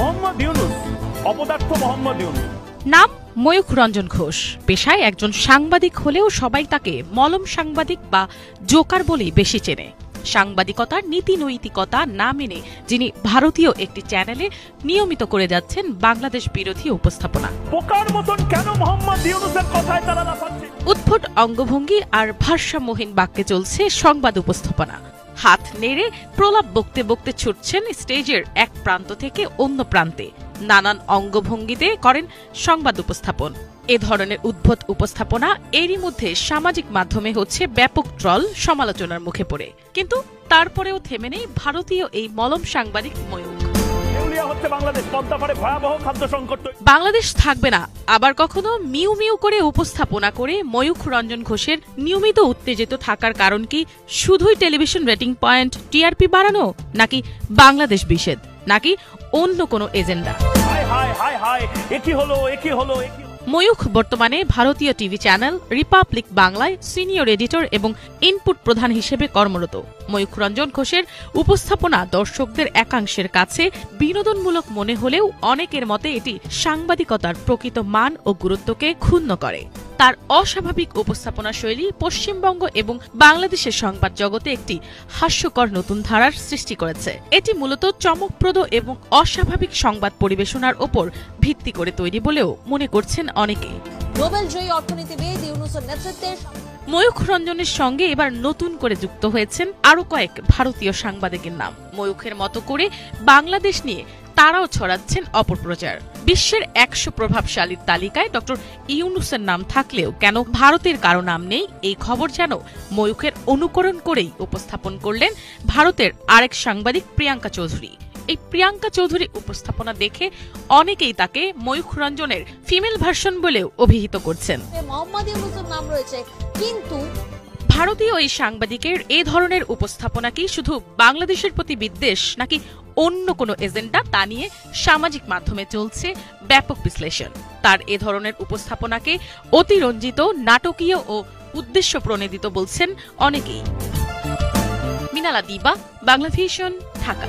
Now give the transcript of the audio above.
মোহাম্মদ ইউনূস, অপদার্থ মোহাম্মদ ইউনূস। নাম ময়ূখ রঞ্জন ঘোষ, পেশায় একজন সাংবাদিক হলেও সবাই তাকে মলম সাংবাদিক বা জোকার বলেই বেশি চেনে। সাংবাদিকতার নীতি নৈতিকতা না মেনে যিনি ভারতীয় একটি চ্যানেলে নিয়মিত করে যাচ্ছেন বাংলাদেশ বিরোধী উপস্থাপনা। পোকার মতন কেন মোহাম্মদ ইউনূসের কথায় তারা লাফাচ্ছে? উদ্ভট অঙ্গভঙ্গি আর ভারসাম্যহীন বাক্যে চলছে সংবাদ উপস্থাপনা। হাত নেড়ে প্রলাপ বকতে বকতে ছুটছেন স্টেজের এক প্রান্ত থেকে অন্য প্রান্তে। নানান অঙ্গভঙ্গিতে করেন সংবাদ উপস্থাপন। এ ধরনের উদ্ভট উপস্থাপনা এরই মধ্যে সামাজিক মাধ্যমে হচ্ছে ব্যাপক ট্রল, সমালোচনার মুখে পড়ে। কিন্তু তারপরেও থেমে নেই ভারতীয় এই মলম সাংবাদিক ময়ূখ। বাংলাদেশ থাকবে না, আবার কখনো মিউ মিউ করে উপস্থাপনা করে ময়ূখ রঞ্জন ঘোষের নিয়মিত উত্তেজিত থাকার কারণ কি শুধুই টেলিভিশন রেটিং পয়েন্ট, টিআরপি বাড়ানো, নাকি বাংলাদেশ বিষেদ, নাকি অন্য কোনো এজেন্ডা? ময়ূখ বর্তমানে ভারতীয় টিভি চ্যানেল রিপাবলিক বাংলায় সিনিয়র এডিটর এবং ইনপুট প্রধান হিসেবে কর্মরত। ময়ূখ রঞ্জন ঘোষের উপস্থাপনা দর্শকদের একাংশের কাছে বিনোদনমূলক মনে হলেও অনেকের মতে এটি সাংবাদিকতার প্রকৃত মান ও গুরুত্বকে ক্ষুণ্ণ করে। তার অস্বাভাবিক উপস্থাপনা শৈলী পশ্চিমবঙ্গ এবং বাংলাদেশের সংবাদ জগতে একটি হাস্যকর নতুন ধারার সৃষ্টি করেছে। এটি মূলত চমকপ্রদ এবং অস্বাভাবিক সংবাদ পরিবেশনার ওপর ভিত্তি করে তৈরি বলেও মনে করছেন অনেকে। নোবেলজয়ী অর্থনীতিবিদ ইউনূসের নেতৃত্বে ময়ূখ রঞ্জনের সঙ্গে এবার নতুন করে যুক্ত হয়েছেন আরো কয়েক ভারতীয় সাংবাদিকের নাম। ময়ূখের মতো করে বাংলাদেশ নিয়ে তারাও ছড়াচ্ছেন অপপ্রচার। বিশ্বের ১০০ প্রভাবশালীর তালিকায় ডক্টর ইউনূসের নাম থাকলেও কেন ভারতের কারো নাম নেই, এই খবর যেন ময়ূখের অনুকরণ করেই উপস্থাপন করলেন ভারতের আরেক সাংবাদিক প্রিয়াঙ্কা চৌধুরী। এই প্রিয়াঙ্কা চৌধুরী উপস্থাপনা দেখে অনেকেই তাকে ময়ূখ রঞ্জনের ফিমেল ভার্সন বলেও অভিহিত করছেন। মোহাম্মদ ইউনূসের নাম রয়েছে, কিন্তু ভারতীয় এই সাংবাদিকের এ ধরনের উপস্থাপনা কি শুধু বাংলাদেশের প্রতি বিদ্বেষ, নাকি অন্য কোনো এজেন্ডা, তা নিয়ে সামাজিক মাধ্যমে চলছে ব্যাপক বিশ্লেষণ। তার এ ধরনের উপস্থাপনাকে অতিরঞ্জিত, নাটকীয় ও উদ্দেশ্য প্রণোদিত বলছেন অনেকেই। মিনালা দিবা, বাংলাভিশন, ঢাকা।